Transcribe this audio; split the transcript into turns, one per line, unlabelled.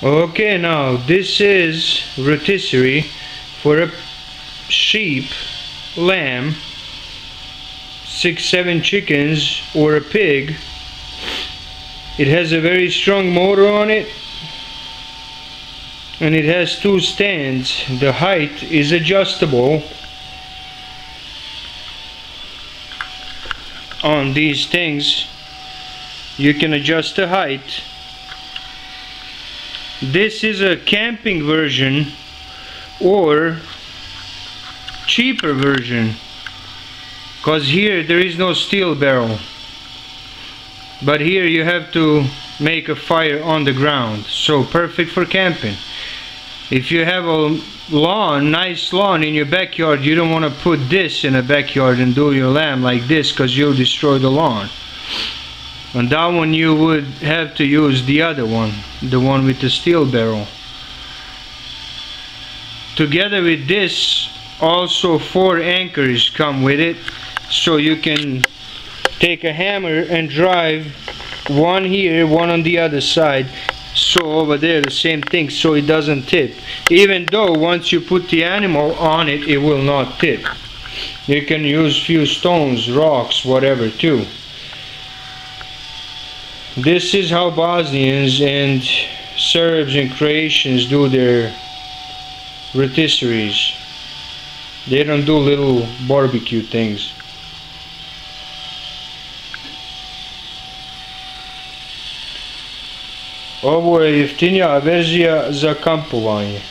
Okay, now this is rotisserie for a sheep, lamb, 6-7 chickens, or a pig. It has a very strong motor on it, and it has 2 stands. The height is adjustable on these things. You can adjust the height. This is a camping version or cheaper version, because here there is no steel barrel, but here you have to make a fire on the ground, so perfect for camping. If you have a lawn, nice lawn in your backyard, you don't want to put this in a backyard and do your lamb like this, because you'll destroy the lawn. On that one you would have to use the other one, the one with the steel barrel. Together with this, also 4 anchors come with it, so you can take a hammer and drive one here, one on the other side, so over there the same thing, so it doesn't tip. Even though once you put the animal on it, it will not tip. You can use few stones, rocks, whatever too. This is how Bosnians and Serbs and Croatians do their rotisseries. They don't do little barbecue things. Ovo je jeftinija verzija za kampovanje.